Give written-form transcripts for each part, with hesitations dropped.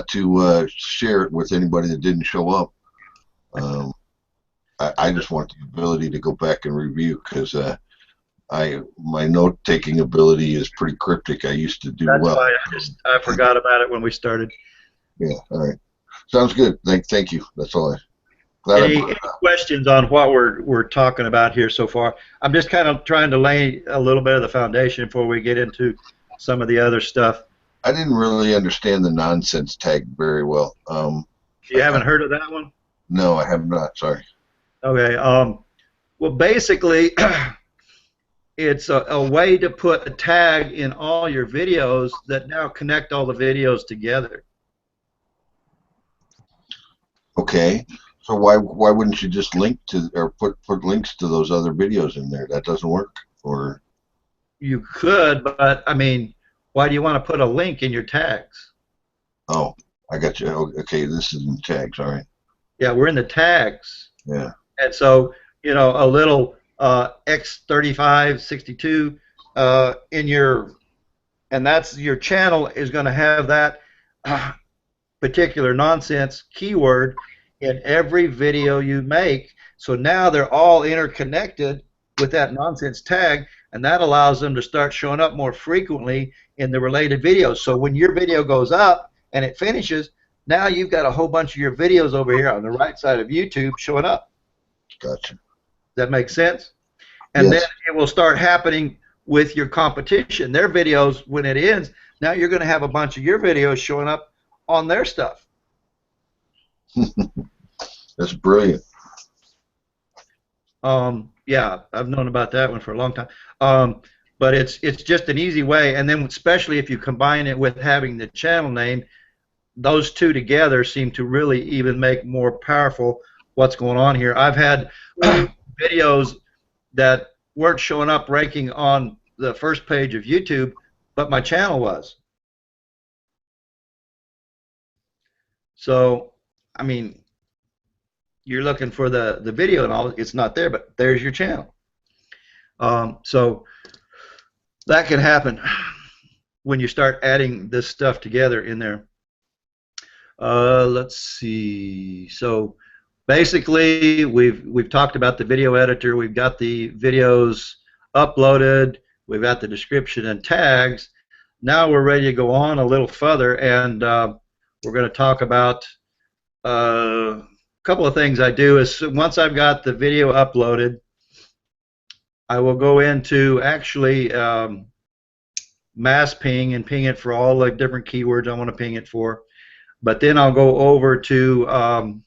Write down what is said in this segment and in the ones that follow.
not to share it with anybody that didn't show up. I just want the ability to go back and review, because my note-taking ability is pretty cryptic. I used to do That's well. fine. I forgot about it when we started. Yeah, all right. Sounds good. Thank you. That's all. Any questions on what we're talking about here so far? I'm just kind of trying to lay a little bit of the foundation before we get into some of the other stuff. I didn't really understand the nonsense tag very well. You haven't heard of that one? No, I have not. Sorry. Okay. Well, basically, it's a way to put a tag in all your videos that now connect all the videos together. Okay. So why wouldn't you just link to, or put links to those other videos in there? That doesn't work, or? You could, but I mean, why do you want to put a link in your tags? Oh, I got you. Okay, this is in tags. All right. Yeah, we're in the tags. Yeah. And so, you know, a little X3562 in your, and that's your channel is going to have that particular nonsense keyword in every video you make. So now they're all interconnected with that nonsense tag, and that allows them to start showing up more frequently in the related videos. So when your video goes up and it finishes, now you've got a whole bunch of your videos over here on the right side of YouTube showing up. Gotcha. Does that make sense? And yes. Then it will start happening with your competition. Their videos, when it ends, now you're going to have a bunch of your videos showing up on their stuff. That's brilliant. Yeah, I've known about that one for a long time. But it's just an easy way, and then especially if you combine it with having the channel name, those two together seem to really even make more powerful what's going on here. I've had videos that weren't showing up ranking on the first page of YouTube, but my channel was. So, I mean, you're looking for the video and all, it's not there, but there's your channel. So that can happen when you start adding this stuff together in there. Let's see. So basically, we've talked about the video editor. We've got the videos uploaded. We've got the description and tags. Now we're ready to go on a little further, and we're going to talk about a couple of things I do. Is once I've got the video uploaded, I will go into actually mass ping and ping it for all the different keywords I want to ping it for. But then I'll go over to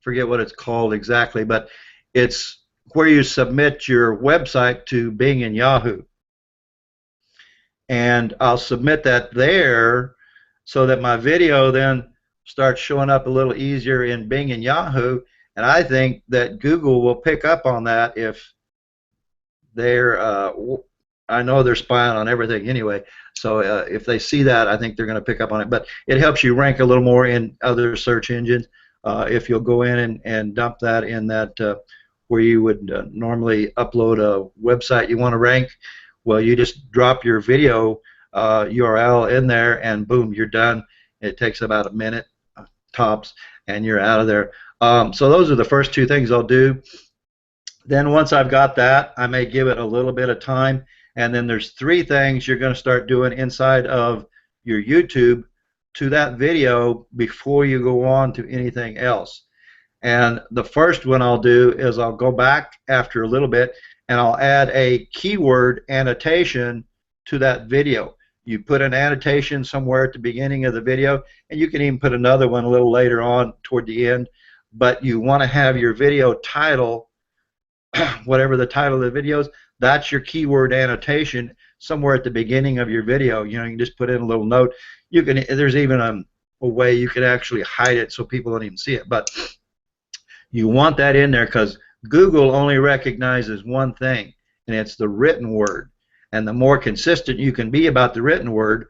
forget what it's called exactly, but it's where you submit your website to Bing and Yahoo. And I'll submit that there so that my video then starts showing up a little easier in Bing and Yahoo. And I think that Google will pick up on that if they're, I know they're spying on everything anyway, so if they see that, I think they're going to pick up on it. But it helps you rank a little more in other search engines if you'll go in and dump that in that where you would normally upload a website you want to rank. Well, you just drop your video URL in there, and boom, you're done. It takes about a minute tops, and you're out of there. So those are the first two things I'll do. Then once I've got that, I may give it a little bit of time, and then there's three things you're going to start doing inside of your YouTube to that video before you go on to anything else. And the first one I'll do is I'll go back after a little bit and I'll add a keyword annotation to that video. You put an annotation somewhere at the beginning of the video, and you can even put another one a little later on toward the end, but you want to have your video title, whatever the title of the video is, that's your keyword annotation somewhere at the beginning of your video. You know, you can just put in a little note. You can, there's even a way you can actually hide it so people don't even see it, but you want that in there because Google only recognizes one thing, and it's the written word. And the more consistent you can be about the written word,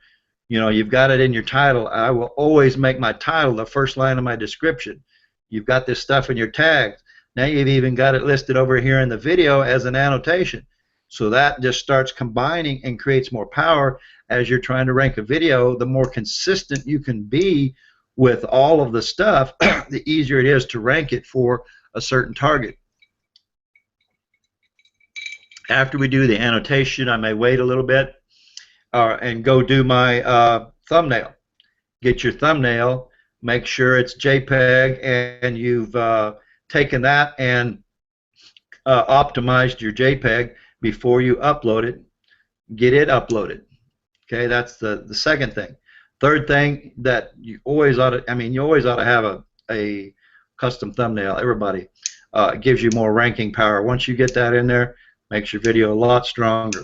you know, you've got it in your title. I will always make my title the first line of my description. You've got this stuff in your tags. Now you've even got it listed over here in the video as an annotation. So that just starts combining and creates more power as you're trying to rank a video. The more consistent you can be with all of the stuff, the easier it is to rank it for a certain target. After we do the annotation, I may wait a little bit and go do my thumbnail. Get your thumbnail, make sure it's JPEG, and you've taken that and optimized your JPEG before you upload it. Get it uploaded. Okay, that's the second thing. Third thing that you always ought to, you always ought to have a custom thumbnail. Everybody, it gives you more ranking power. Once you get that in there, makes your video a lot stronger.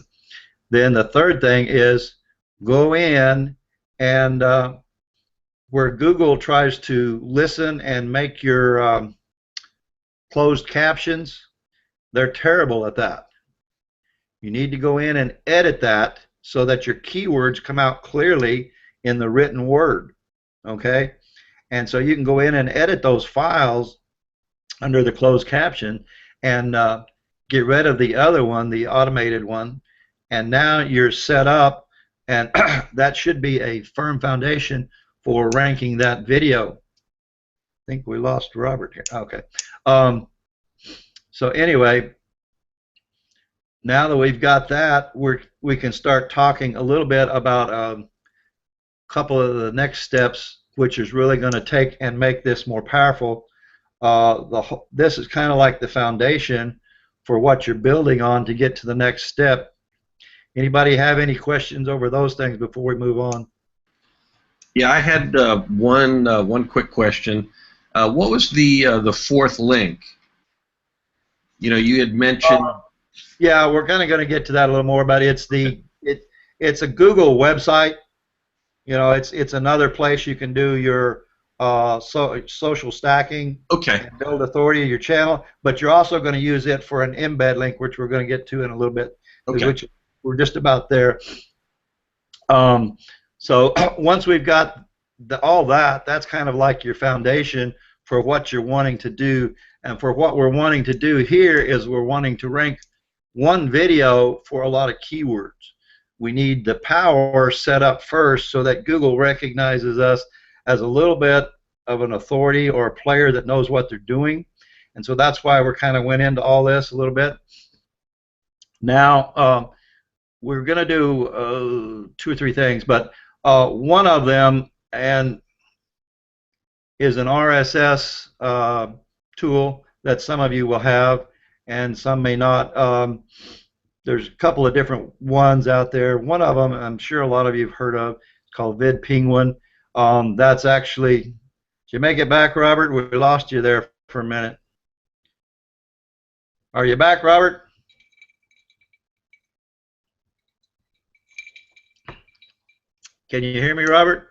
Then the third thing is go in and where Google tries to listen and make your closed captions, they're terrible at that. You need to go in and edit that so that your keywords come out clearly in the written word. Okay? And so you can go in and edit those files under the closed caption and get rid of the other one, the automated one, and now you're set up, and that should be a firm foundation for ranking that video. I think we lost Robert here. Okay. So anyway, now that we've got that, we can start talking a little bit about a couple of the next steps, which is really going to take and make this more powerful. This is kind of like the foundation for what you're building on to get to the next step. Anybody have any questions over those things before we move on? Yeah, I had one quick question. What was the fourth link? You know, you had mentioned. Yeah, we're kind of going to get to that a little more, but it's it's a Google website. You know, it's another place you can do your social stacking. Okay. And build authority of your channel, but you're also going to use it for an embed link, which we're going to get to in a little bit. Okay. Which we're just about there. So once we've got all that, that's kind of like your foundation for what you're wanting to do. And for what we're wanting to do here is we're wanting to rank one video for a lot of keywords. We need the power set up first so that Google recognizes us as a little bit of an authority or a player that knows what they're doing. And so that's why we're kind of went into all this a little bit. Now, we're going to do 2 or 3 things, but one of them is an RSS tool that some of you will have and some may not. There's a couple of different ones out there. One of them I'm sure a lot of you have heard of. It's called VidPenguin. That's actually, did you make it back, Robert? We lost you there for a minute. Are you back, Robert? Can you hear me, Robert?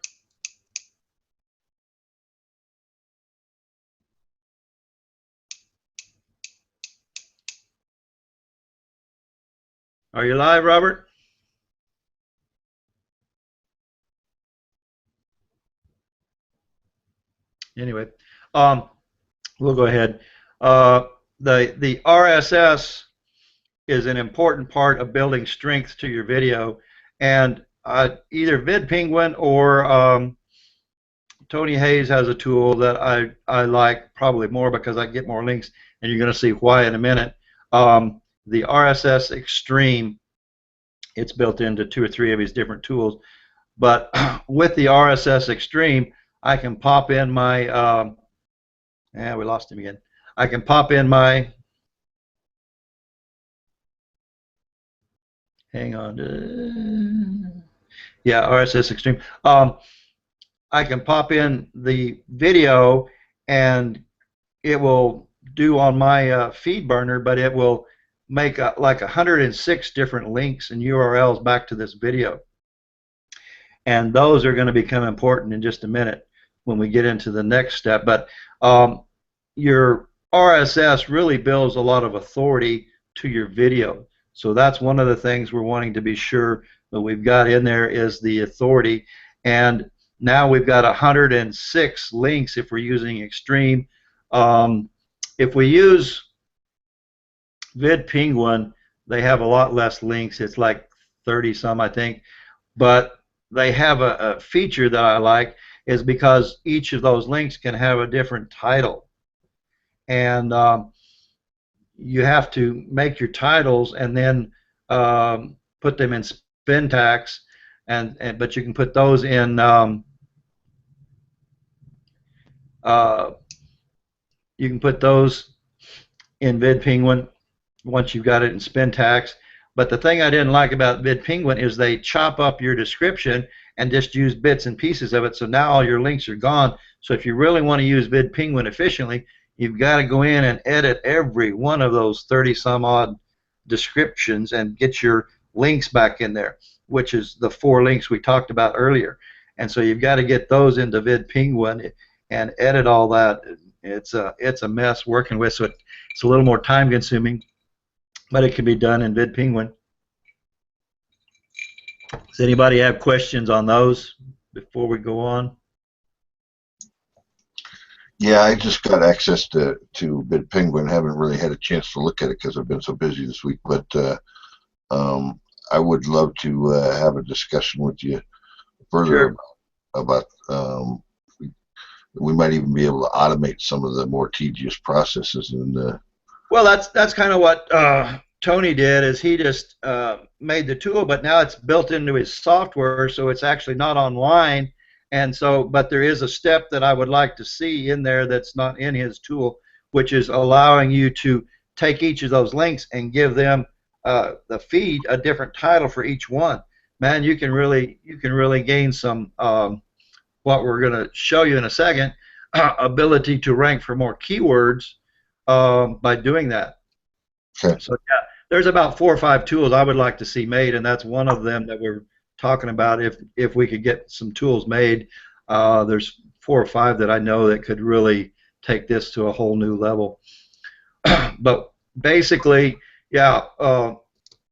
Are you live, Robert? Anyway, we'll go ahead. The RSS is an important part of building strength to your video, and either VidPenguin or Tony Hayes has a tool that I like probably more because I get more links, and you're going to see why in a minute. The RSS Extreme, it's built into 2 or 3 of these different tools, but with the RSS Extreme, I can pop in my, we lost him again. I can pop in my, hang on, yeah, RSS Extreme. I can pop in the video and it will do on my feed burner, but it will make like 106 different links and URLs back to this video. And those are going to become important in just a minute when we get into the next step. But your RSS really builds a lot of authority to your video. So that's one of the things we're wanting to be sure that we've got in there is the authority. And now we've got 106 links if we're using Extreme. If we use VidPenguin, they have a lot less links. It's like 30 some, I think. But they have a feature that I like, is because each of those links can have a different title, and you have to make your titles and then put them in Spintax, but you can put those in you can put those in VidPenguin once you've got it in Spintax. But the thing I didn't like about VidPenguin is they chop up your description and just use bits and pieces of it, so now all your links are gone. So if you really want to use VidPenguin efficiently, you've got to go in and edit every one of those 30-some-odd descriptions and get your links back in there, which is the 4 links we talked about earlier. And so you've got to get those into VidPenguin and edit all that. It's a mess working with, so it's a little more time-consuming, but it can be done in VidPenguin. Does anybody have questions on those before we go on? Yeah, I just got access to VidPenguin. Haven't really had a chance to look at it because I've been so busy this week. But I would love to have a discussion with you further about. We might even be able to automate some of the more tedious processes. And well, that's kind of what Tony did. Is he just made the tool, but now it's built into his software, so it's actually not online. And so, but there is a step that I would like to see in there that's not in his tool, which is allowing you to take each of those links and give them the feed a different title for each one. Man, you can really gain some what we're going to show you in a second, ability to rank for more keywords by doing that. Okay. So yeah, there's about 4 or 5 tools I would like to see made, and that's one of them that we're talking about. If we could get some tools made, there's 4 or 5 that I know that could really take this to a whole new level. But basically, yeah,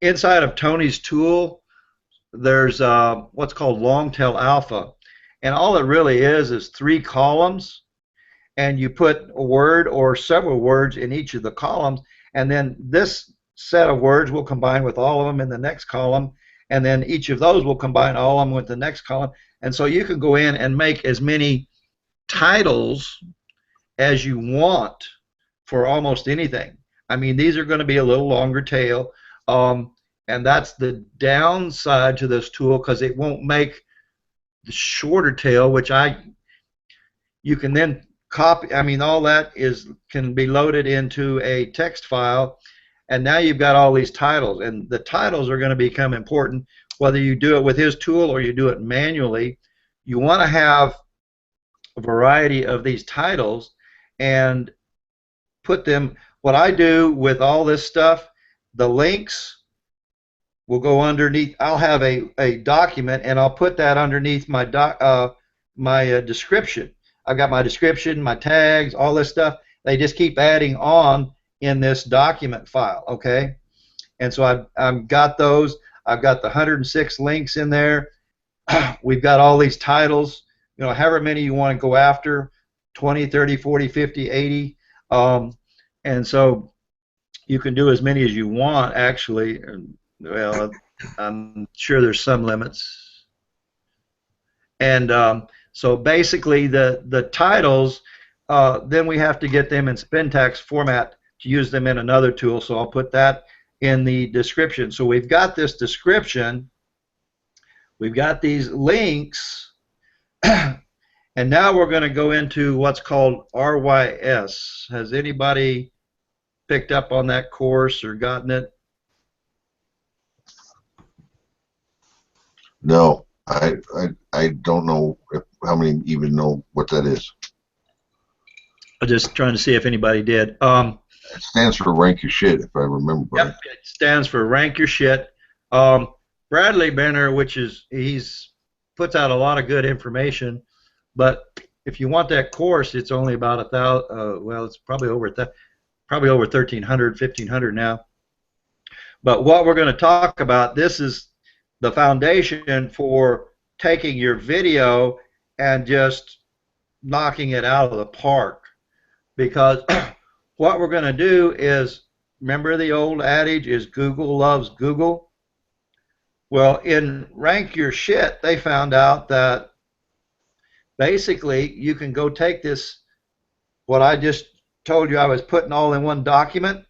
inside of Tony's tool, there's what's called Longtail Alpha, and all it really is 3 columns, and you put a word or several words in each of the columns, and then this set of words will combine with all of them in the next column, and then each of those will combine all of them with the next column. And so you can go in and make as many titles as you want for almost anything. I mean, these are going to be a little longer tail, and that's the downside to this tool, because it won't make the shorter tail, which you can then copy. I mean, all that can be loaded into a text file, and now you've got all these titles, and the titles are going to become important whether you do it with his tool or you do it manually. You want to have a variety of these titles and put them. What I do with all this stuff, the links will go underneath. I'll have a document, and I'll put that underneath my description. I've got my description, my tags, all this stuff. They just keep adding on in this document file, okay? And so I've got those. I've got the 106 links in there. We've got all these titles, you know, however many you want to go after, 20, 30, 40, 50, 80. And so you can do as many as you want, actually. Well, I'm sure there's some limits. And so basically the titles, then we have to get them in Spintax format to use them in another tool, so I'll put that in the description. So we've got this description, we've got these links, and now we're going to go into what's called RYS. Has anybody picked up on that course or gotten it? no, I don't know how many even know what that is. I'm just trying to see if anybody did. It stands for rank your shit, if I remember right. Yep, it stands for rank your shit. Bradley Benner, he's puts out a lot of good information, but if you want that course, it's only about 1,000. Well, it's probably over 1,300, 1,500 now. But what we're going to talk about, this is the foundation for taking your video and just knocking it out of the park, because what we're going to do is, remember the old adage is Google loves Google? Well, in Rank Your Shit, they found out that basically you can go take this, what I just told you I was putting all in one document.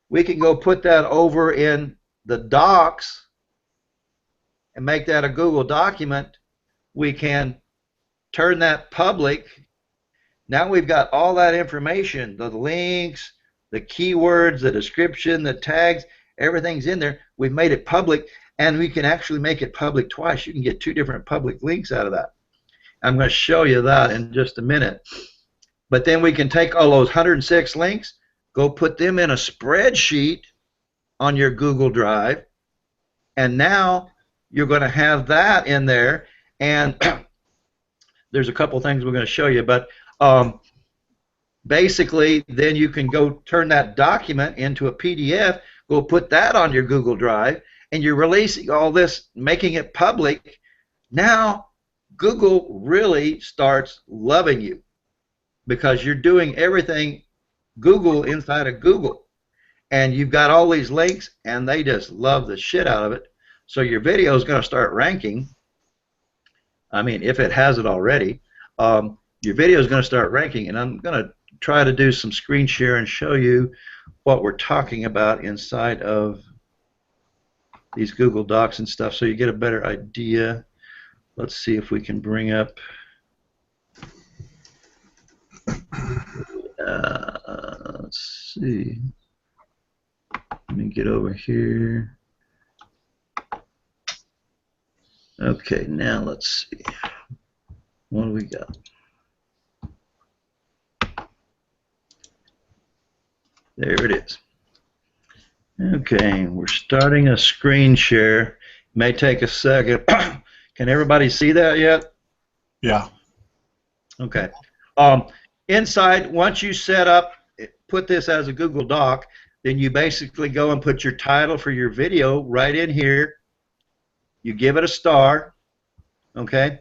We can go put that over in the docs and make that a Google document. We can turn that public. Now we've got all that information, the links, the keywords, the description, the tags, everything's in there. We've made it public, and we can actually make it public twice. You can get 2 different public links out of that. I'm going to show you that in just a minute. But then we can take all those 106 links, go put them in a spreadsheet on your Google Drive, and now you're going to have that in there. And there's a couple things we're going to show you, but basically then you can go turn that document into a PDF, go put that on your Google Drive, and you're releasing all this, making it public. Now Google really starts loving you because you're doing everything Google inside of Google, and you've got all these links, and they just love the shit out of it. So your video is going to start ranking. I mean, if it hasn't already, your video is going to start ranking, and I'm going to try to do some screen share and show you what we're talking about inside of these Google Docs and stuff, so you get a better idea. Let's see if we can bring up. Let's see. Let me get over here. Okay, now let's see. What do we got? There it is. Okay, we're starting a screen share. May take a second. Can everybody see that yet? Yeah. Okay. Inside, once you set up, put this as a Google Doc, then you basically go and put your title for your video right in here. You give it a star. Okay.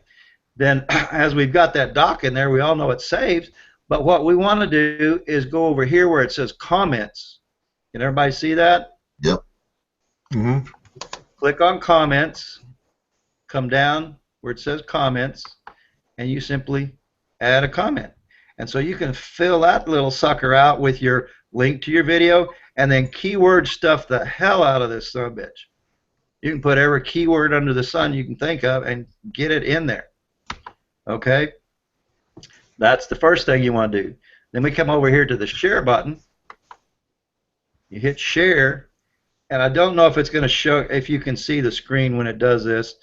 Then, as we've got that doc in there, we all know it's saved. But what we want to do is go over here where it says comments. Can everybody see that? Yep. Mm-hmm. Click on comments. Come down where it says comments, and you simply add a comment. And so you can fill that little sucker out with your link to your video, and then keyword stuff the hell out of this sumbitch. You can put every keyword under the sun you can think of and get it in there. Okay? That's the first thing you want to do. Then we come over here to the share button. You hit share, and I don't know if it's going to show, if you can see the screen when it does this.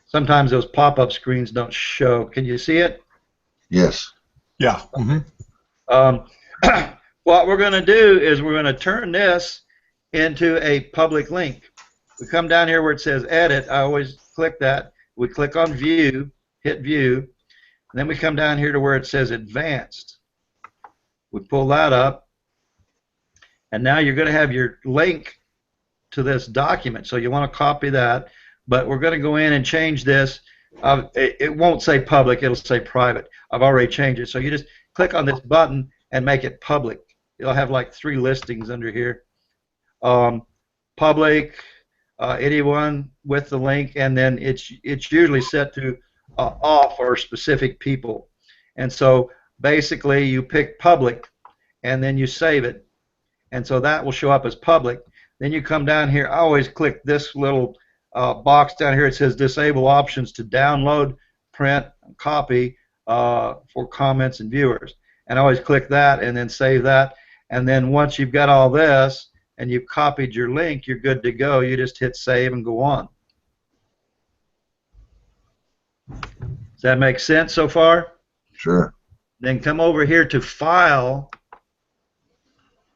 Sometimes those pop-up screens don't show. Can you see it? Yes. Yeah. Mm-hmm. What we're going to do is we're going to turn this into a public link. We come down here where it says edit. I always click that. We click on view, hit view, and then we come down here to where it says advanced. We pull that up, and now you're going to have your link to this document. So you want to copy that, but we're going to go in and change this. It won't say public, it'll say private. I've already changed it. So you just click on this button and make it public. It'll have like 3 listings under here. Public, anyone with the link, and then it's usually set to off for specific people. And so basically you pick public, and then you save it. And so that will show up as public. Then you come down here. I always click this little box down here. It says disable options to download, print, copy for comments and viewers. And I always click that and then save that. And then once you've got all this and you've copied your link, you're good to go. You just hit save and go on. Does that make sense so far? Sure. Then come over here to File.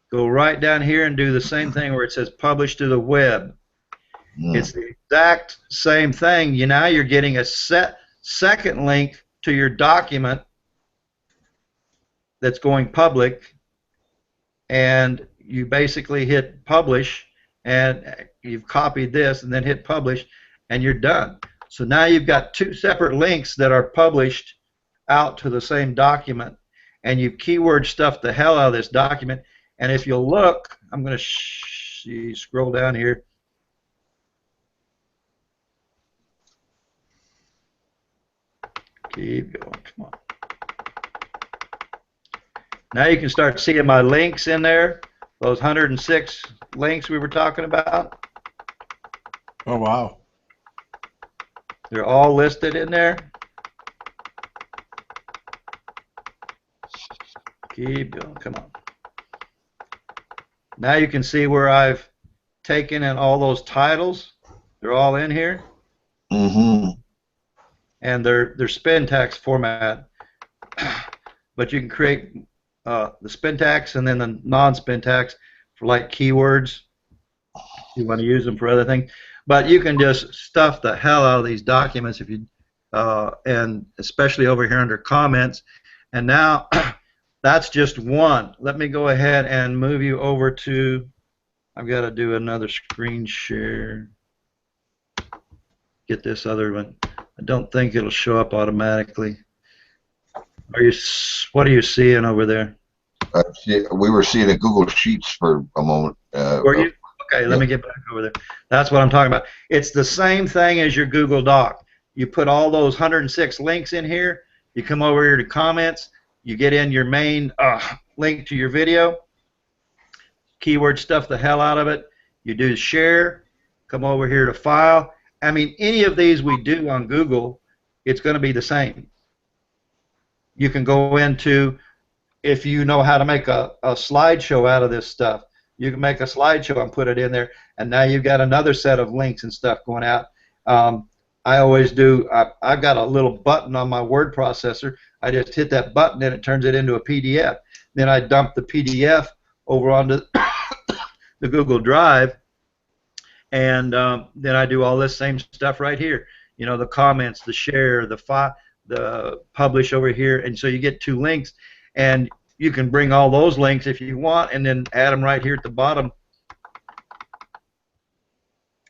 Go right down here and do the same thing where it says Publish to the Web. It's the exact same thing. Now you're getting a second link to your document that's going public, and you basically hit publish, and you've copied this and then hit publish, and you're done. So now you've got 2 separate links that are published out to the same document, and you've keyword stuffed the hell out of this document. And if you'll look, I'm going to scroll down here. Keep going. Come on. Now you can start seeing my links in there. Those 106 links we were talking about. Oh, wow. They're all listed in there. Keep going. Come on. Now you can see where I've taken in all those titles. They're all in here. Mm-hmm. And they're Spintax format. But you can create the Spintax and then the non-Spintax for like keywords. You want to use them for other things. But you can just stuff the hell out of these documents if you, and especially over here under comments. And now that's just one. Let me go ahead and move you over to, I've got to do another screen share. Get this other one. I don't think it'll show up automatically. What are you seeing over there? We were seeing a Google Sheets for a moment. Were you? Okay, let me get back over there. That's what I'm talking about. It's the same thing as your Google Doc. You put all those 106 links in here. You come over here to comments. You get in your main link to your video. Keyword stuff the hell out of it. You do share. Come over here to file. I mean, any of these we do on Google, it's going to be the same. You can go into, if you know how to make a slideshow out of this stuff, you can make a slideshow and put it in there, and now you've got another set of links and stuff going out. I always do, I've got a little button on my word processor. I just hit that button and it turns it into a PDF. Then I dump the PDF over onto the Google Drive, and then I do all this same stuff right here. You know, the comments, the share, the publish over here, and so you get two links, and you can bring all those links if you want and then add them right here at the bottom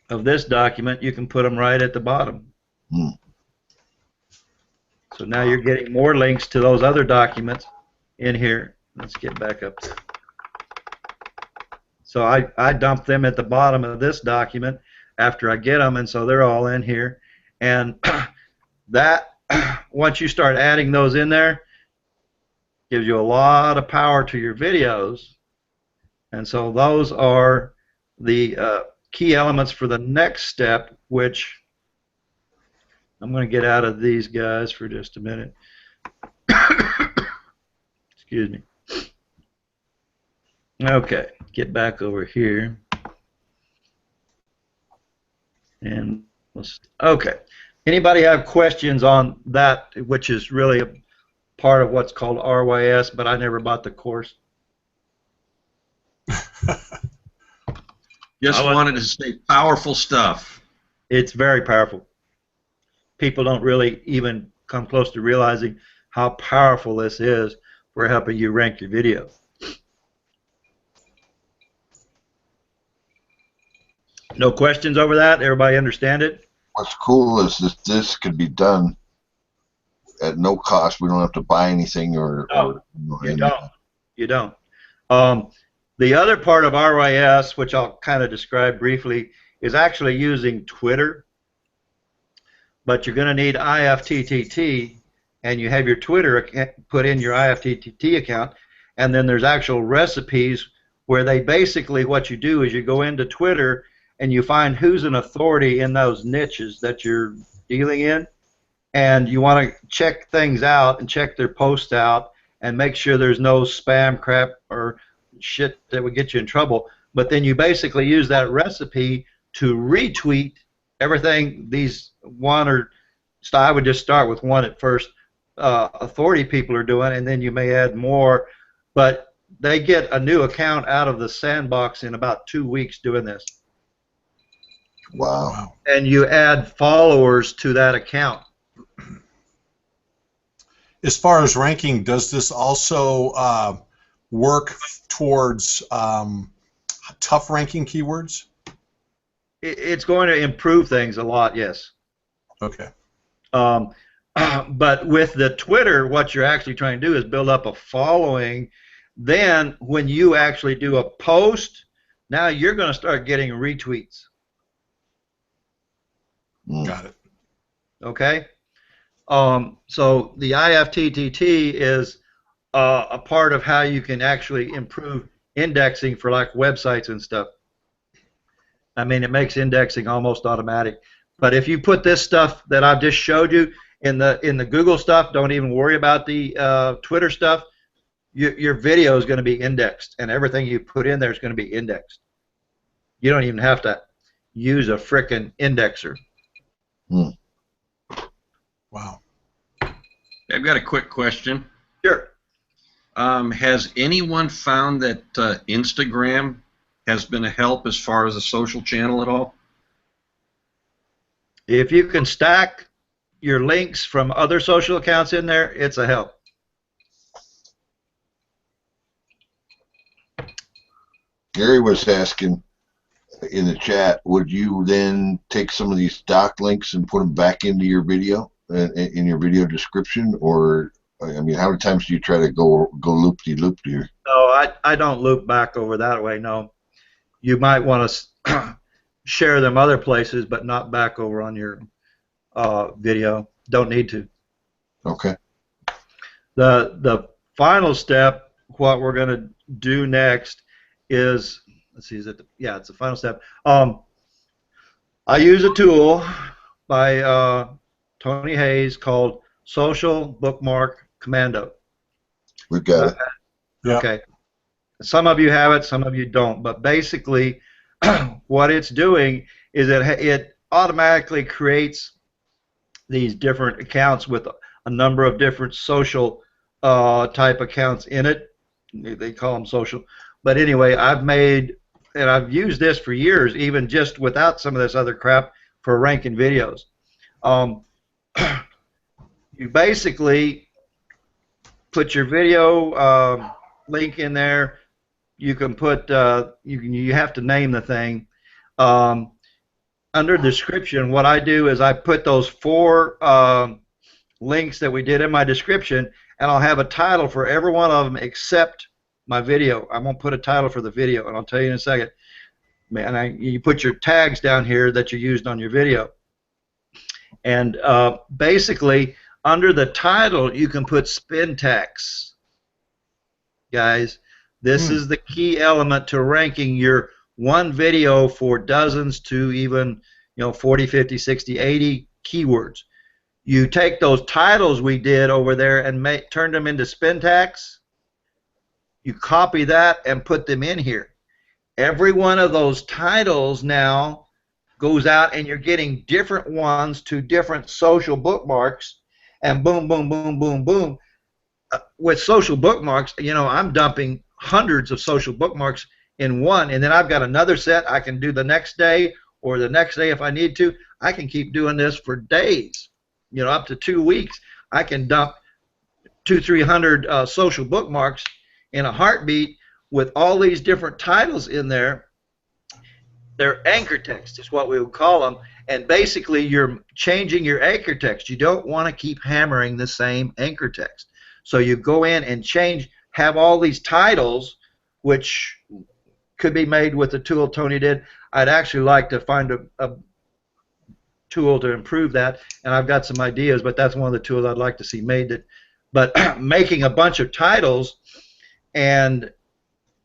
of this document. You can put them right at the bottom. So now you're getting more links to those other documents in here. Let's get back up there. So I dump them at the bottom of this document after I get them, and so they're all in here. And that, once you start adding those in there, gives you a lot of power to your videos. And so those are the key elements for the next step, which I'm going to get out of these guys for just a minute. Excuse me. Okay, get back over here. And okay. Anybody have questions on that, which is really a part of what's called RYS, but I never bought the course. Just wanted to say powerful stuff. It's very powerful. People don't really even come close to realizing how powerful this is for helping you rank your video. No questions over that? Everybody understand it? What's cool is that this could be done at no cost. We don't have to buy anything or you don't. You don't. The other part of RYS, which I'll kind of describe briefly, is actually using Twitter. But you're going to need IFTTT, and you have your Twitter put in your IFTTT account, and then there's actual recipes where they basically, what you do is you go into Twitter and you find who's an authority in those niches that you're dealing in, and you want to check things out and check their posts out and make sure there's no spam crap or shit that would get you in trouble. But then you basically use that recipe to retweet everything these one or so I would just start with one at first authority people are doing, and then you may add more, but they get a new account out of the sandbox in about 2 weeks doing this. Wow. And you add followers to that account. As far as ranking, does this also work towards tough ranking keywords? It's going to improve things a lot, yes. Okay. But with the Twitter, what you're actually trying to do is build up a following. Then when you actually do a post, now you're going to start getting retweets. Got it. Okay? So the IFTTT is a part of how you can actually improve indexing for like websites and stuff. I mean, it makes indexing almost automatic. But if you put this stuff that I've just showed you in the Google stuff, don't even worry about the Twitter stuff. Your video is going to be indexed, and everything you put in there is going to be indexed. You don't even have to use a frickin' indexer. Wow. I've got a quick question. Sure. Has anyone found that Instagram has been a help as far as a social channel at all? If you can stack your links from other social accounts in there, it's a help. Gary was asking in the chat, would you then take some of these doc links and put them back into your video, in your video description, or I mean, how many times do you try to go loop-de-loop here? No, I don't loop back over that way. No, you might want to share them other places, but not back over on your video. Don't need to. Okay. The final step, what we're going to do next is, let's see, yeah, it's the final step. I use a tool by Tony Hayes called Social Bookmark Commando. We've got it. Yeah. Okay. Some of you have it, some of you don't. But basically, what it's doing is it automatically creates these different accounts with a number of different social type accounts in it. They call them social. But anyway, I've made, and I've used this for years, even just without some of this other crap, for ranking videos. You basically put your video link in there. You can put you have to name the thing. Under description, what I do is I put those 4 links that we did in my description, and I'll have a title for every one of them except my video. I'm going to put a title for the video, and I'll tell you in a second. Man, you put your tags down here that you used on your video. And basically, under the title, you can put spin text. Guys, this is the key element to ranking your one video for dozens to even 40, 50, 60, 80 keywords. You take those titles we did over there and turn them into spin text. You copy that and put them in here. Every one of those titles now goes out, and you're getting different ones to different social bookmarks, and boom, boom, boom, boom, boom. With social bookmarks, I'm dumping hundreds of social bookmarks in one, and then I've got another set I can do the next day or the next day if I need to. I can keep doing this for days, up to 2 weeks. I can dump 200-300 social bookmarks in a heartbeat with all these different titles in there. They're anchor text is what we would call them, and basically you're changing your anchor text. You don't want to keep hammering the same anchor text. So you go in and have all these titles, which could be made with the tool Tony did. I'd actually like to find a tool to improve that, and I've got some ideas, but that's one of the tools I'd like to see made. But making a bunch of titles and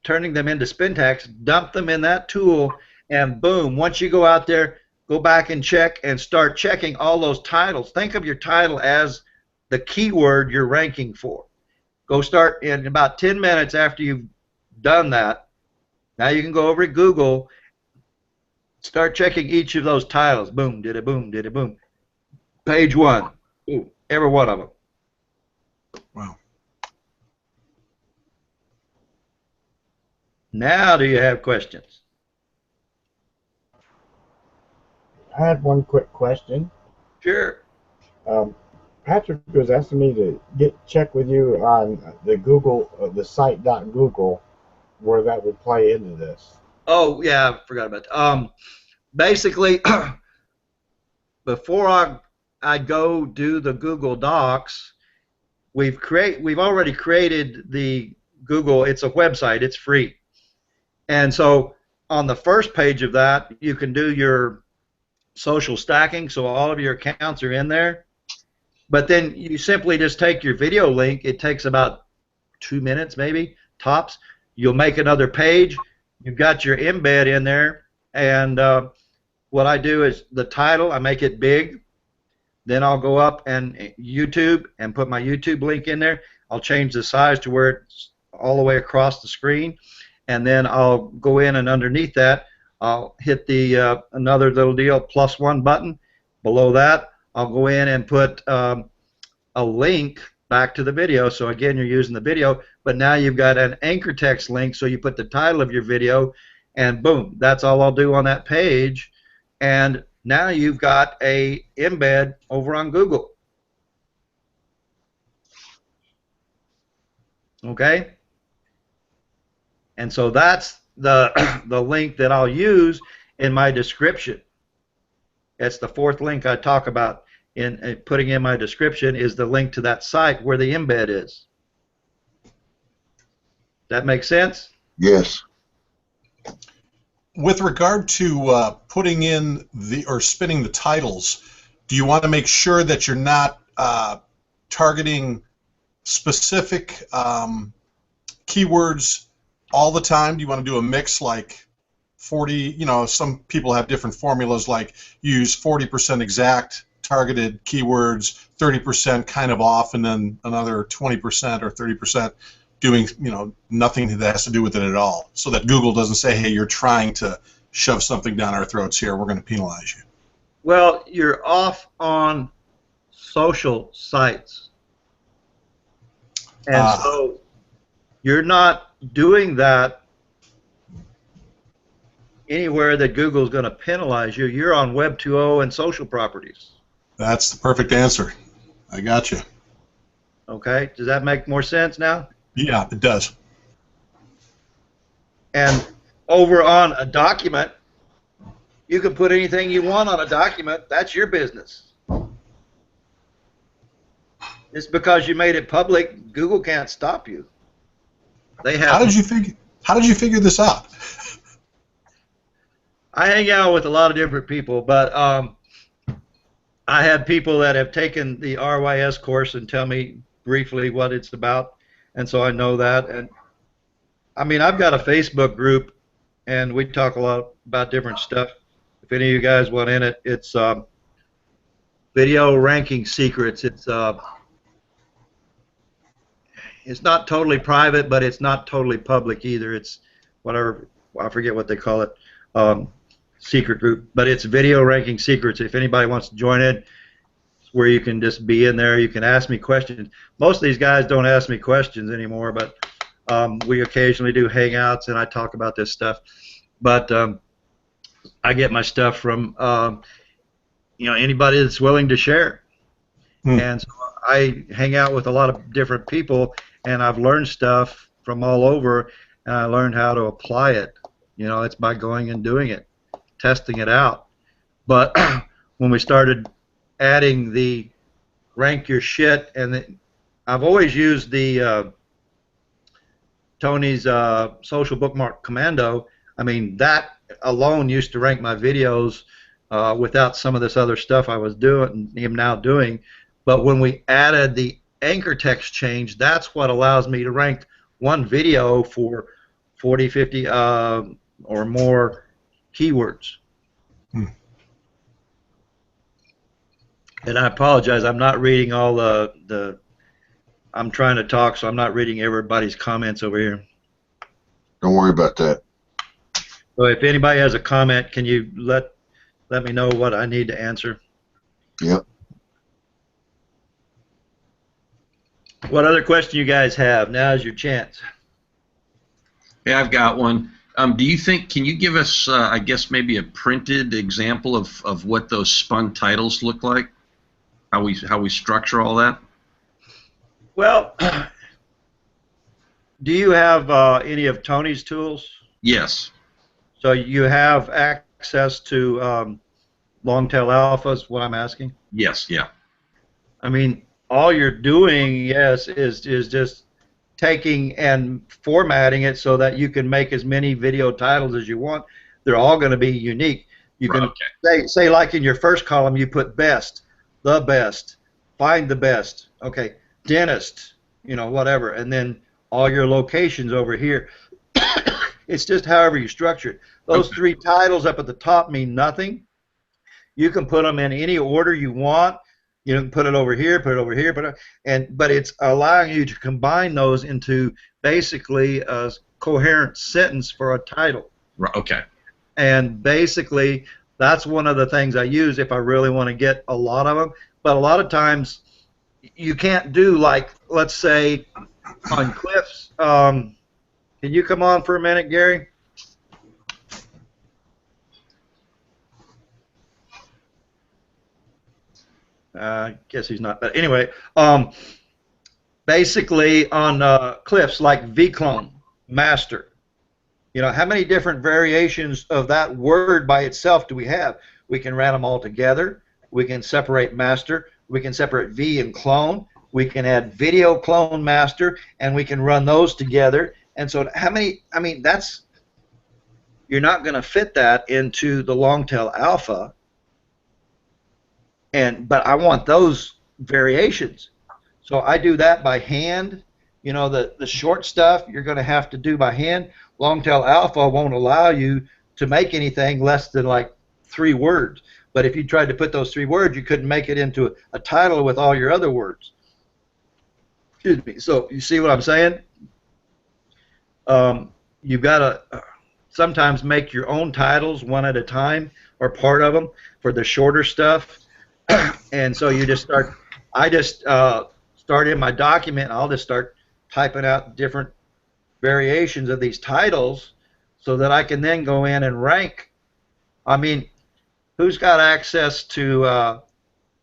turning them into spin text, dump them in that tool, and boom, once you go out there, go back and check and start checking all those titles. Think of your title as the keyword you're ranking for. Go start in about 10 minutes after you've done that. Now you can go over to Google, start checking each of those titles. Boom, did it, boom, did it, boom. Page 1. Ooh, every one of them. Wow. Now do you have questions? I had one quick question. Sure. Patrick was asking me to check with you on the Google, the site.google, where that would play into this. Oh yeah, I forgot about that. Basically, before I go do the Google Docs, we've already created the Google. It's a website. It's free, and so on the first page of that, you can do your social stacking. So all of your accounts are in there. But then you simply just take your video link. It takes about 2 minutes, maybe tops. You'll make another page. You've got your embed in there, and what I do is the title, I make it big. Then I'll go up and YouTube and put my YouTube link in there. I'll change the size to where it's all the way across the screen, and then I'll go in and underneath that I'll hit the another little deal +1 button. Below that I'll go in and put a link back to the video. So again, you're using the video, but now you've got an anchor text link, so you put the title of your video, and boom, that's all I'll do on that page, and now you've got a embed over on Google. Okay? And so that's the link that I'll use in my description. That's the fourth link I talk about in putting in my description, is the link to that site where the embed is. That makes sense? Yes. With regard to putting in or spinning the titles, do you want to make sure that you're not targeting specific keywords all the time? Do you want to do a mix, like 40, you know, some people have different formulas, like use 40% exact targeted keywords, 30% kind of off, and then another 20% or 30% doing, you know, nothing that has to do with it at all, so that Google doesn't say, hey, you're trying to shove something down our throats here, we're going to penalize you? Well, you're off on social sites, and so you're not doing that anywhere that Google's going to penalize you. You're on Web 2.0 and social properties. That's the perfect answer. I got you. Okay, does that make more sense now? Yeah, it does. And over on a document, you can put anything you want on a document. That's your business. It's because you made it public, Google can't stop you. They have. How did you figure this out? I hang out with a lot of different people, but I have people that have taken the RYS course and tell me briefly what it's about, and so I know that. And I mean, I've got a Facebook group, and we talk a lot about different stuff. If any of you guys want in it, it's Video Ranking Secrets. It's not totally private, but it's not totally public either. It's whatever, I forget what they call it, secret group, but it's Video Ranking Secrets. If anybody wants to join it, it's where you can just be in there. You can ask me questions. Most of these guys don't ask me questions anymore, but we occasionally do hangouts, and I talk about this stuff. But I get my stuff from anybody that's willing to share. And so I hang out with a lot of different people, and I've learned stuff from all over, and I learned how to apply it. You know, it's by going and doing it, testing it out. But when we started adding the rank your shit, and I've always used the Tony's Social Bookmark Commando. I mean, that alone used to rank my videos without some of this other stuff I was doing, am now doing. But when we added the anchor text change, that's what allows me to rank one video for 40, 50 or more keywords. And I apologize, I'm not reading all the I'm trying to talk, so I'm not reading everybody's comments over here. Don't worry about that. So if anybody has a comment, can you let me know what I need to answer? Yep. What other question you guys have? Now's your chance. Yeah, I've got one. Do you think, can you give us, I guess, maybe a printed example of what those spun titles look like? How we structure all that? Well, do you have any of Tony's tools? Yes. So you have access to long tail alphas, what I'm asking? Yes, yeah. I mean, all you're doing, yes, is just taking and formatting it so that you can make as many video titles as you want. They're all going to be unique. You can say like in your first column, you put best, the best, find the best. Okay, dentist, whatever, and then all your locations over here. It's just however you structure it. Those three titles up at the top mean nothing. You can put them in any order you want. You can put it over here, put it over here, but it's allowing you to combine those into basically a coherent sentence for a title. Right, okay. And basically, that's one of the things I use if I really want to get a lot of them. But a lot of times, you can't do, like, let's say, on Cliff's. Can you come on for a minute, Gary? I guess he's not. But anyway, basically on Cliff's, like vClone master. How many different variations of that word by itself do we have? We can run them all together. We can separate master. We can separate V and clone. We can add video clone master, and we can run those together. And so how many, you're not going to fit that into the Longtail Alpha, but I want those variations. So I do that by hand. The short stuff you're going to have to do by hand. Longtail Alpha won't allow you to make anything less than like 3 words. But if you tried to put those 3 words, you couldn't make it into a title with all your other words. Excuse me. So you see what I'm saying? You've got to sometimes make your own titles one at a time or part of them for the shorter stuff. And so you just start. I just start in my document. I'll just start typing out different variations of these titles so that I can then go in and rank. I mean, who's got access to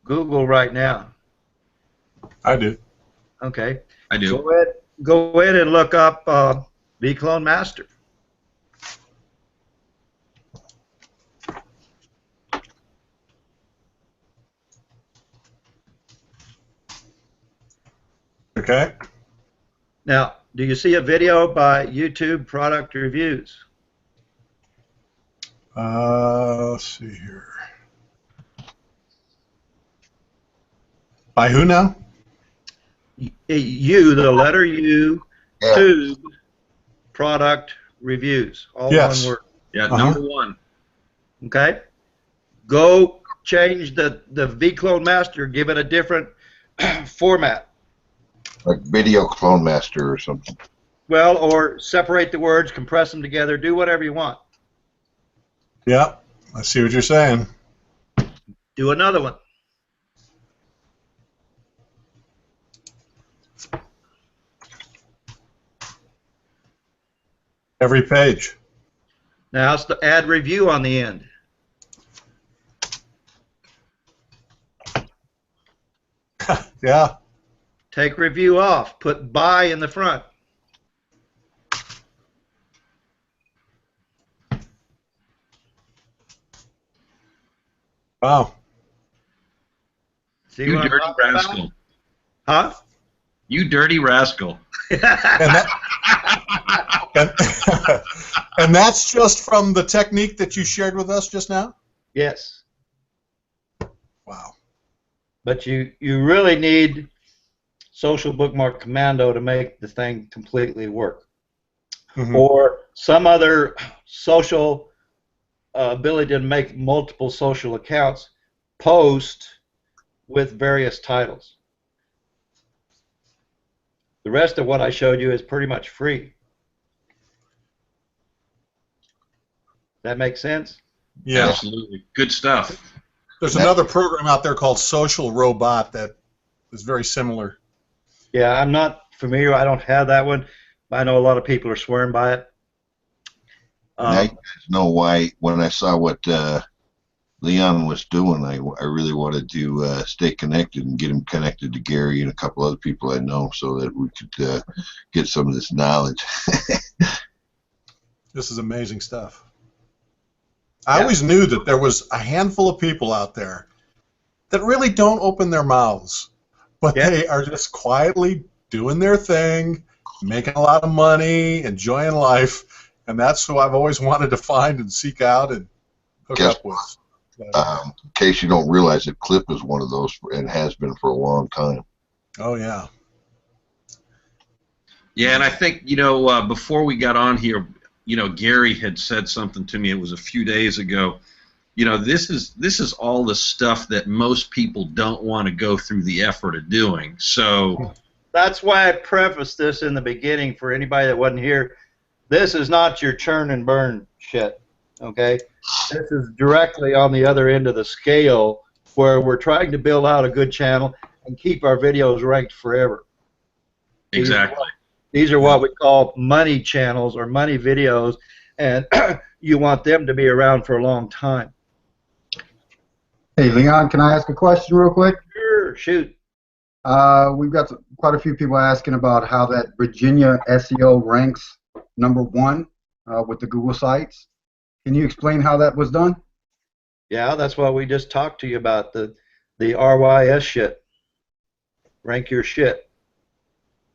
Google right now? I do. Okay. I do. Go ahead and look up vClone master. Okay. Now, do you see a video by YouTube Product Reviews? Let's see here. By who now? U, the letter U, Yeah. Tube Product Reviews. All Yes. one word. Yeah, Uh-huh. number 1. Okay? Go change the vClone master, give it a different format. Like Video Clone Master or something. Well, or separate the words, compress them together, do whatever you want. Yep. I see what you're saying. Do another one. Every page. Now it's the add review on the end. Yeah. Take review off. Put by in the front. Wow. See You what I'm dirty talking about? rascal. Huh? You dirty rascal. And, and that's just from the technique that you shared with us just now? Yes. Wow. But you really need Social Bookmark Commando to make the thing completely work. Mhm. Or some other social ability to make multiple social accounts post with various titles. The rest of what I showed you is pretty much free. That makes sense? Yeah. Absolutely. Good stuff. There's another program out there called Social Robot that is very similar. Yeah, I'm not familiar. I don't have that one. I know a lot of people are swearing by it. Now you guys know why, when I saw what Leon was doing, I really wanted to stay connected and get him connected to Gary and a couple other people I know so that we could get some of this knowledge. This is amazing stuff. I always knew that there was a handful of people out there that really don't open their mouths, but they are just quietly doing their thing, making a lot of money, enjoying life, and that's who I've always wanted to find and seek out and hook up with. In case you don't realize it, Clip is one of those and has been for a long time. Oh yeah. Yeah, and I think, before we got on here, Gary had said something to me. It was a few days ago. This is all the stuff that most people don't want to go through the effort of doing. So that's why I prefaced this in the beginning for anybody that wasn't here. This is not your churn and burn shit, okay? This is directly on the other end of the scale where we're trying to build out a good channel and keep our videos ranked forever. exactly. These are what we call money channels or money videos, and you want them to be around for a long time. Hey, Leon, can I ask a question real quick? Sure, shoot. We've got quite a few people asking about how that Virginia SEO ranks #1 with the Google sites. Can you explain how that was done? Yeah, that's what we just talked to you about, the RYS shit. Rank your shit.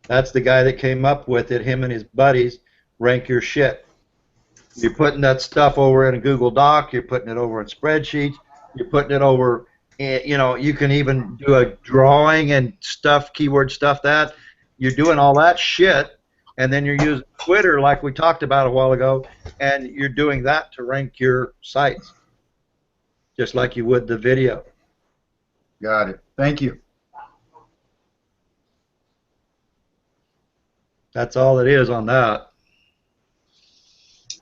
That's the guy that came up with it, him and his buddies. Rank your shit. You're putting that stuff over in a Google Doc, you're putting it over in spreadsheets, you're putting it over, you can even do a drawing and stuff, keyword stuff that. You're doing all that shit, and then you're using Twitter like we talked about a while ago, and you're doing that to rank your sites, just like you would the video. Got it. Thank you. That's all it is on that.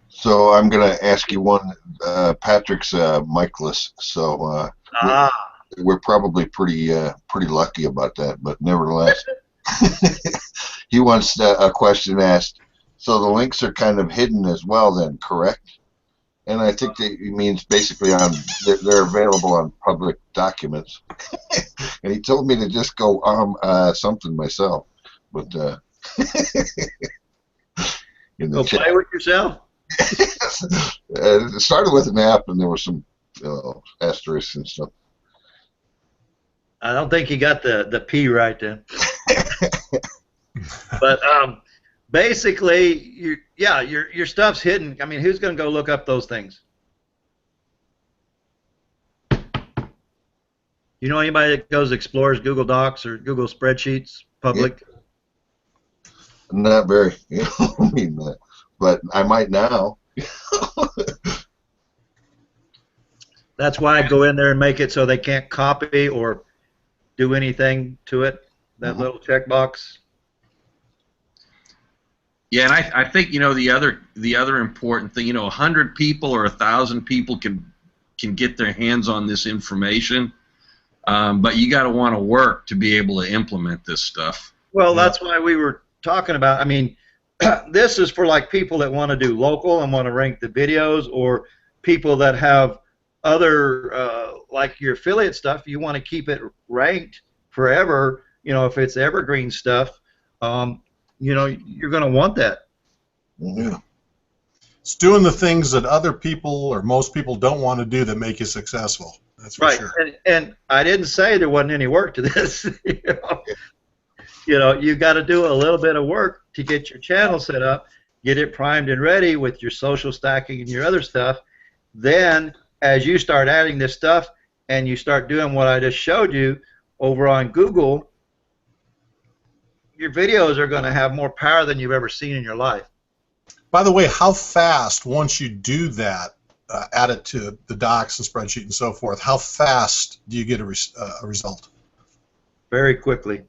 So I'm going to ask you one. Patrick's mic-less, so we're probably pretty lucky about that. But nevertheless, he wants a question asked. So the links are kind of hidden as well, then, correct? And I think that he means basically they're available on public documents. And he told me to just go something myself, but. Go play with yourself? It started with an app, and there were some asterisks and stuff. I don't think you got the P right then. But basically, your stuff's hidden. I mean, who's going to go look up those things? You know anybody that goes explores Google Docs or Google Spreadsheets public? Yeah. Not very, I mean, but I might now. That's why I go in there and make it so they can't copy or do anything to it. That little checkbox. Yeah, and I think the other important thing, 100 people or 1,000 people can get their hands on this information, but you got to want to work to be able to implement this stuff. Well, that's why we were talking about. I mean, this is for like people that want to do local and want to rank the videos, or people that have other like your affiliate stuff. You want to keep it ranked forever. If it's evergreen stuff, you're going to want that. Yeah. It's doing the things that other people or most people don't want to do that make you successful. That's for sure. And I didn't say there wasn't any work to this. You got to do a little bit of work to get your channel set up, get it primed and ready with your social stacking and your other stuff. Then, as you start adding this stuff and you start doing what I just showed you over on Google, your videos are going to have more power than you've ever seen in your life. By the way, how fast, once you do that, add it to the docs and spreadsheet and so forth, how fast do you get a result? Very quickly.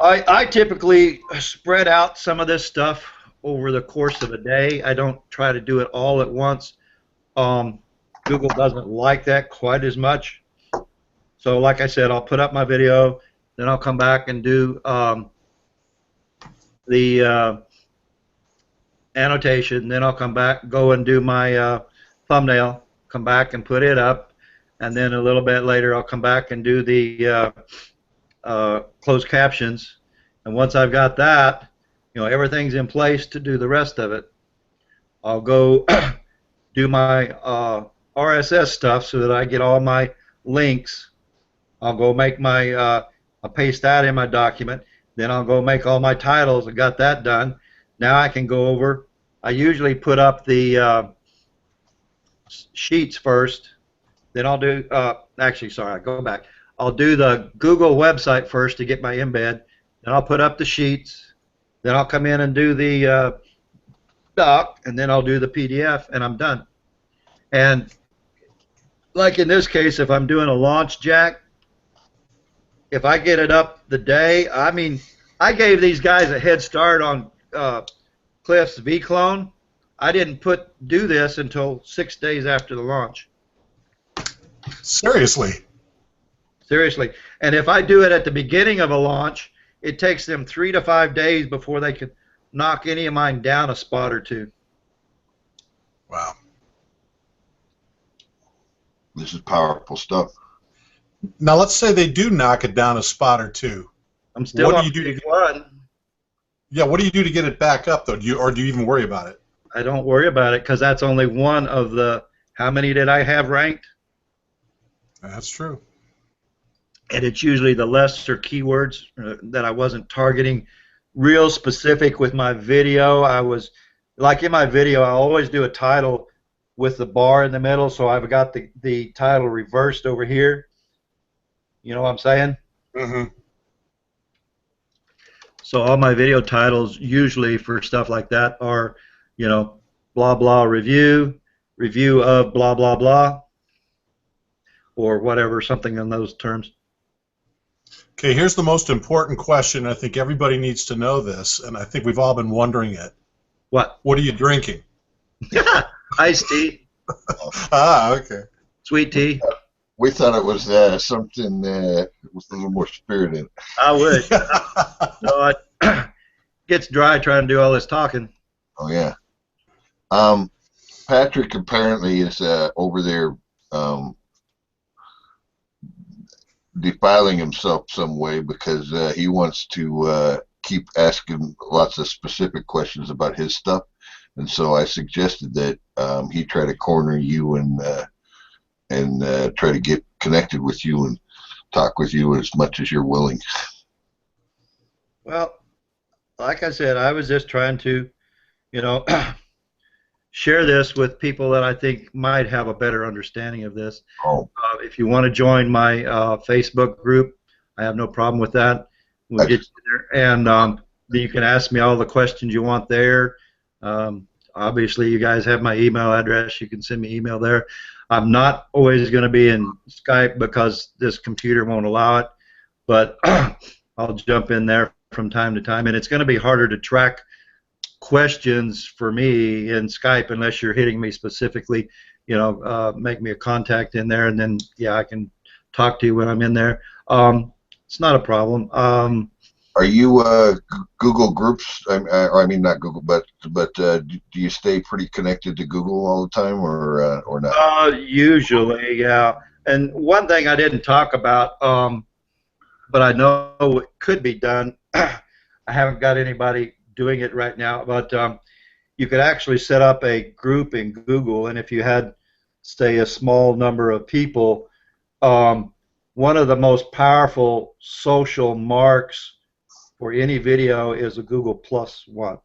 I typically spread out some of this stuff over the course of a day. I don't try to do it all at once. Google doesn't like that quite as much. So like I said, I'll put up my video, then I'll come back and do the annotation, then I'll come back, go and do my thumbnail, come back and put it up, and then a little bit later I'll come back and do the closed captions. And once I've got that, everything's in place to do the rest of it. I'll go do my RSS stuff so that I get all my links. I'll go make my I'll paste that in my document. Then I'll go make all my titles. I got that done. Now I can go over. I usually put up the Sheets first. Then I'll do, actually, sorry, I go back. I'll do the Google website first to get my embed. Then I'll put up the Sheets. Then I'll come in and do the doc, and then I'll do the PDF, and I'm done. And like in this case, if I'm doing a launch jack, if I get it up the day, I mean, I gave these guys a head start on Cliff's vClone. I didn't do this until 6 days after the launch. Seriously. Seriously. And if I do it at the beginning of a launch, it takes them 3 to 5 days before they can knock any of mine down a spot or two. Wow. This is powerful stuff. Now let's say they do knock it down a spot or two. I'm still What on do you do to page 1. Yeah, what do you do to get it back up though? Do you even worry about it? I don't worry about it because that's only one of the, how many did I have ranked? That's true. And it's usually the lesser keywords that I wasn't targeting real specific with my video. I was, like in my video, I always do a title with the bar in the middle, so I've got the title reversed over here. You know what I'm saying? Mm-hmm. So all my video titles usually for stuff like that are, you know, blah blah review of blah blah blah, or whatever, something in those terms. Okay, here's the most important question. I think everybody needs to know this, and I think we've all been wondering it. What? What are you drinking? Iced tea, Okay. sweet tea. We thought it was something with a little more spirit in it. I wish. No, it gets dry trying to do all this talking. Oh yeah. Patrick apparently is over there defiling himself some way because he wants to keep asking lots of specific questions about his stuff, and so I suggested that he try to corner you and try to get connected with you and talk with you as much as you're willing. Well, like I said, I was just trying to, you know, share this with people that I think might have a better understanding of this. Oh. If you want to join my Facebook group, I have no problem with that. We'll get you there, and you can ask me all the questions you want there. Obviously, you guys have my email address. You can send me email there. I'm not always going to be in Skype because this computer won't allow it, but I'll jump in there from time to time, and it's going to be harder to track questions for me in Skype unless you're hitting me specifically. You know, make me a contact in there, and then yeah, I can talk to you when I'm in there. It's not a problem. Are you Google Groups? I mean, not Google, but do you stay pretty connected to Google all the time, or not? Usually, yeah. And one thing I didn't talk about, but I know it could be done. I haven't got anybody doing it right now, but you could actually set up a group in Google, and if you had, say, a small number of people, one of the most powerful social marks for any video is a Google +1.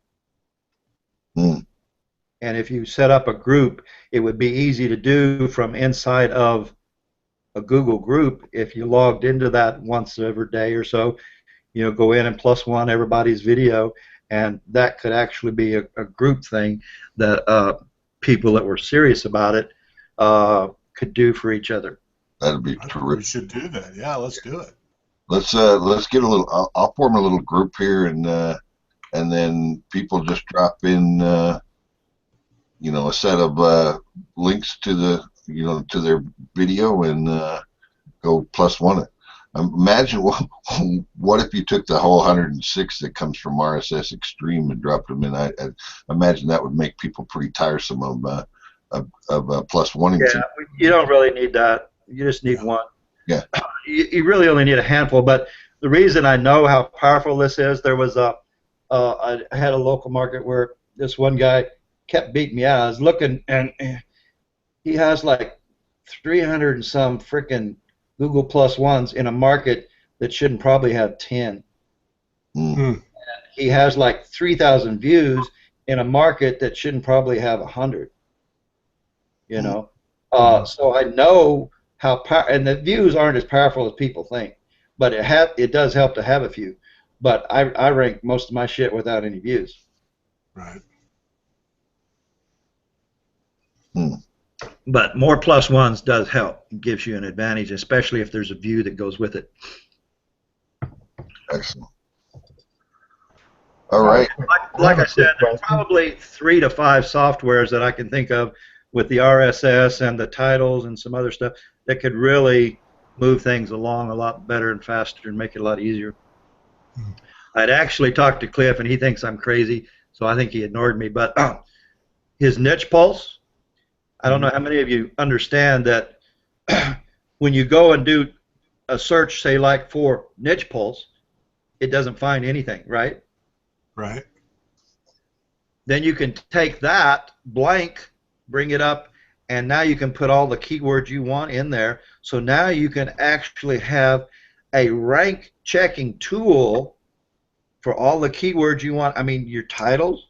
Mm. And if you set up a group, it would be easy to do from inside of a Google group. If you logged into that once every day or so, you know, go in and +1 everybody's video, and that could actually be a group thing that people that were serious about it could do for each other. That'd be I think terrific. we should do that. Yeah, let's do it. Let's get a little. I'll form a little group here, and then people just drop in, you know, a set of links to to their video and go +1 it. Imagine what if you took the whole 106 that comes from RSS Extreme and dropped them in. I imagine that would make people pretty tiresome of +1ing. Yeah, you don't really need that. You just need one. Yeah. You really only need a handful. But the reason I know how powerful this is, there was I had a local market where this one guy kept beating me out. I was looking, and he has like 300 and some freaking Google +1s in a market that shouldn't probably have 10. Mm. He has like 3,000 views in a market that shouldn't probably have 100. You know, So I know how and the views aren't as powerful as people think, but it does help to have a few. But I rank most of my shit without any views. Right. But more plus ones does help. It gives you an advantage, especially if there's a view that goes with it. Excellent. All right. Like I said, there's probably 3 to 5 softwares that I can think of with the RSS and the titles and some other stuff that could really move things along a lot better and faster and make it a lot easier. I'd actually talked to Cliff, and he thinks I'm crazy, so I think he ignored me. But his Niche Pulse, I don't know how many of you understand that when you go and do a search, say like for Niche Pulse, it doesn't find anything, right? Right. Then you can take that blank, bring it up, and now you can put all the keywords you want in there. So now you can actually have a rank checking tool for all the keywords you want. I mean, your titles.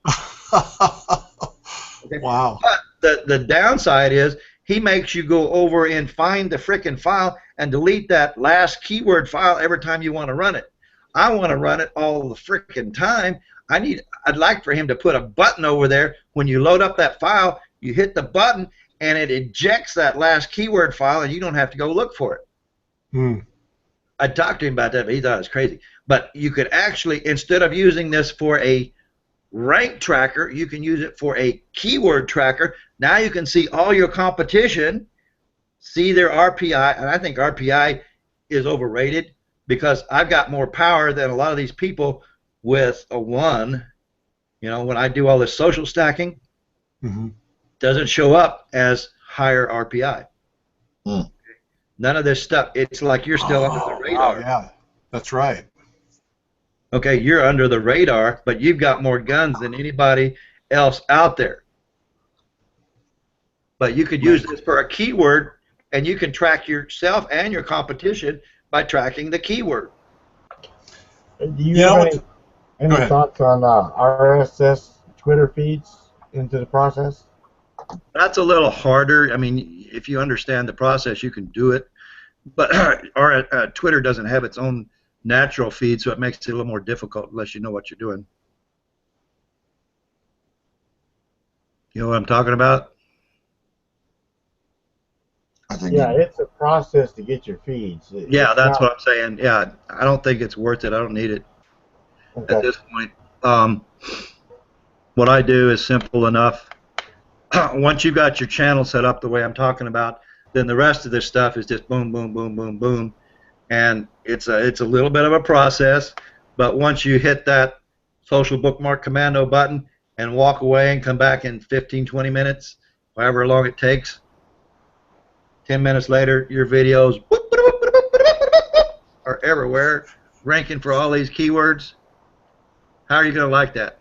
Okay. Wow. But the downside is he makes you go over and find the frickin' file and delete that last keyword file every time you want to run it. I want to run it all the frickin' time. I'd like for him to put a button over there. When you load up that file, you hit the button and it ejects that last keyword file and you don't have to go look for it. I talked to him about that, but he thought it was crazy. But you could actually, instead of using this for a rank tracker, you can use it for a keyword tracker. Now you can see all your competition, see their RPI, and I think RPI is overrated because I've got more power than a lot of these people with a 1. You know, when I do all this social stacking, doesn't show up as higher RPI. None of this stuff. It's like you're still under the radar. Wow, yeah, that's right. Okay, you're under the radar, but you've got more guns than anybody else out there. But you could use this for a keyword, and you can track yourself and your competition by tracking the keyword. Do you have any thoughts on RSS Twitter feeds into the process? That's a little harder. I mean, if you understand the process, you can do it. But Twitter doesn't have its own natural feed, so it makes it a little more difficult unless you know what you're doing. You know what I'm talking about? Yeah, it's a process to get your feeds. Yeah, that's what I'm saying. Yeah, I don't think it's worth it. I don't need it at this point. What I do is simple enough. Once you've got your channel set up the way I'm talking about, then the rest of this stuff is just boom, boom, boom, boom, boom. And it's a little bit of a process, but once you hit that social bookmark commando button and walk away and come back in 15, 20 minutes, however long it takes, 10 minutes later, your videos are everywhere, ranking for all these keywords. How are you going to like that?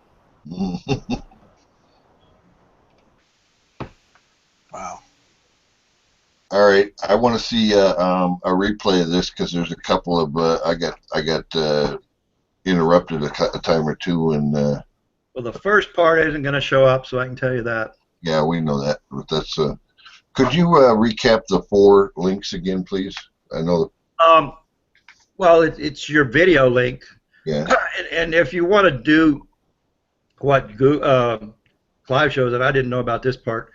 Wow. All right, I want to see a replay of this because there's a couple of I got interrupted a time or two, and well, the first part isn't going to show up, so I can tell you that. Yeah, we know that, but that's could you recap the 4 links again, please? I know. Well, it's your video link. Yeah. And if you want to do what Clive shows, and I didn't know about this part.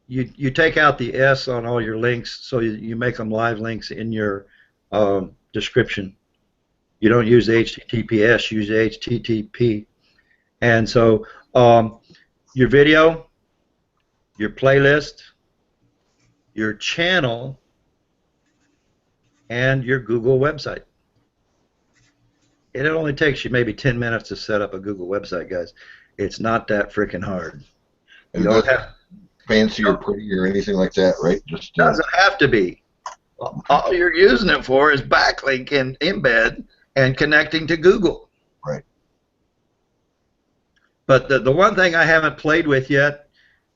You take out the S on all your links, so you make them live links in your description. You don't use HTTPS, use HTTP. And so your video, your playlist, your channel, and your Google website. It only takes you maybe 10 minutes to set up a Google website, guys. It's not that freaking hard. You don't have fancy or pretty or anything like that, right? Just doesn't have to be. All you're using it for is backlink and embed and connecting to Google. Right. But the one thing I haven't played with yet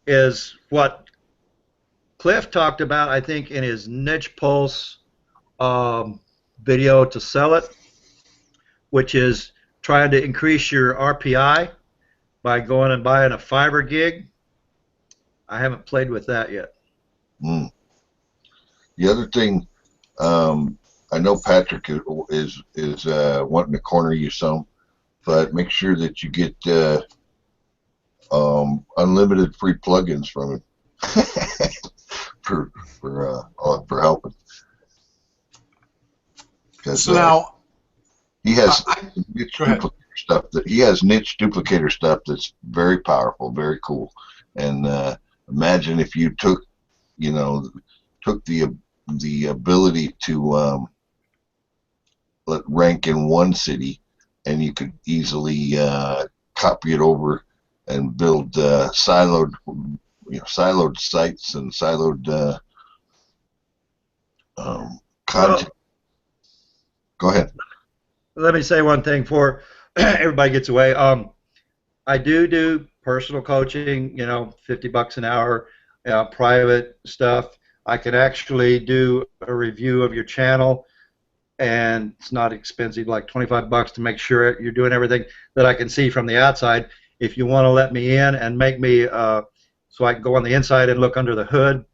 is what Cliff talked about, I think, in his Niche Pulse video to sell it, which is trying to increase your RPI by going and buying a Fiverr gig. I haven't played with that yet. Mm. The other thing, I know Patrick is wanting to corner you some, but make sure that you get unlimited free plugins from him for helping. So now he has niche go ahead. duplicator stuff niche duplicator stuff that's very powerful, very cool. And imagine if you took the ability to rank in one city, and you could easily copy it over and build siloed sites and siloed content. Go ahead. Let me say one thing before everybody gets away. I do personal coaching, $50 an hour, private stuff. I can actually do a review of your channel, and it's not expensive, like $25 to make sure you're doing everything that I can see from the outside. If you want to let me in and make me so I can go on the inside and look under the hood,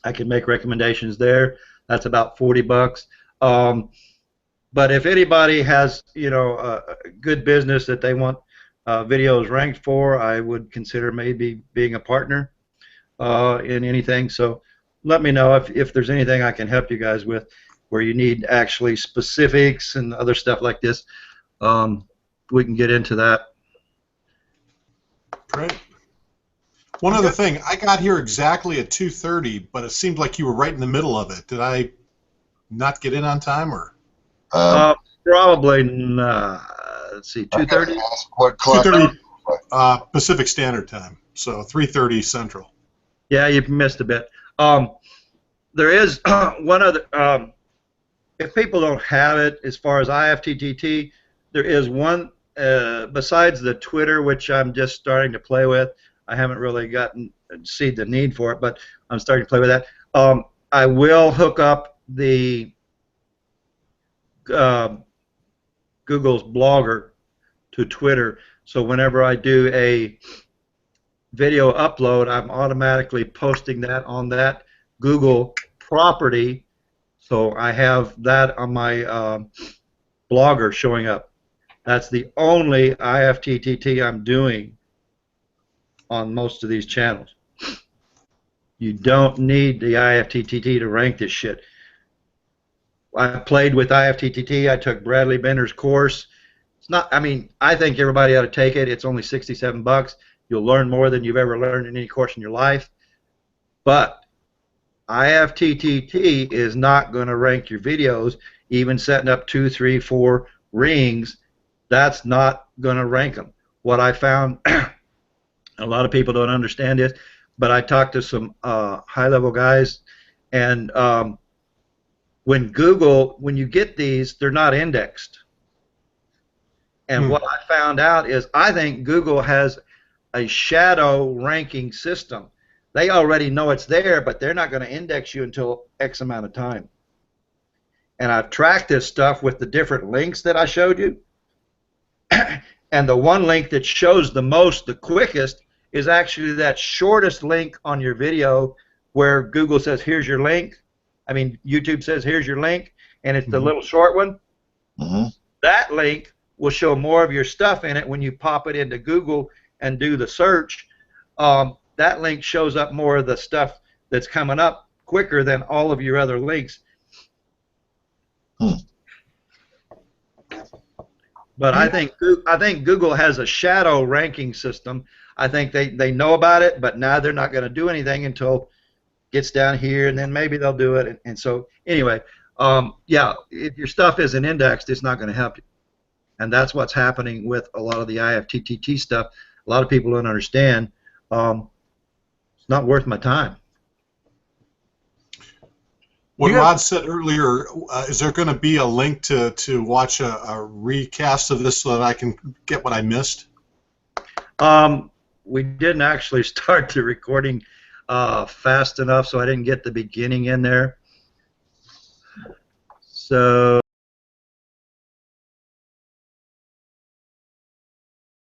I can make recommendations there. That's about $40. But if anybody has, a good business that they want videos ranked for, I would consider maybe being a partner in anything. So let me know if there's anything I can help you guys with, where you need actually specifics and other stuff like this. We can get into that. Great. One other thing, I got here exactly at 2:30, but it seemed like you were right in the middle of it. Did I not get in on time, or? Probably not. Let's see, 2:30. What clock? 2:30 Pacific Standard Time, so 3:30 Central. Yeah, you've missed a bit. There is one other. If people don't have it, as far as IFTTT, there is one besides the Twitter, which I'm just starting to play with. I haven't really see the need for it, but I'm starting to play with that. I will hook up the Google's Blogger to Twitter, so whenever I do a video upload, I'm automatically posting that on that Google property, so I have that on my Blogger showing up. That's the only IFTTT I'm doing on most of these channels. You don't need the IFTTT to rank this shit. I played with IFTTT. I took Bradley Bender's course. It's not. I mean, I think everybody ought to take it. It's only $67. You'll learn more than you've ever learned in any course in your life. But IFTTT is not going to rank your videos. Even setting up 2, 3, 4 rings, that's not going to rank them. What I found, a lot of people don't understand this, but I talked to some high-level guys, and when you get these, they're not indexed. And what I found out is I think Google has a shadow ranking system. They already know it's there, but they're not going to index you until X amount of time. And I've tracked this stuff with the different links that I showed you. And the one link that shows the most, the quickest, is actually that shortest link on your video where Google says, here's your link. I mean, YouTube says, here's your link, and it's the little short one. That link will show more of your stuff in it when you pop it into Google and do the search. That link shows up more of the stuff that's coming up quicker than all of your other links. But I think Google has a shadow ranking system. I think they know about it, but now they're not going to do anything until it gets down here, and then maybe they'll do it. And so anyway, yeah, if your stuff isn't indexed, it's not going to help you. And that's what's happening with a lot of the IFTTT stuff. A lot of people don't understand. It's not worth my time. What Rod said earlier, is there going to be a link to watch a recast of this so that I can get what I missed? We didn't actually start the recording fast enough, so I didn't get the beginning in there. So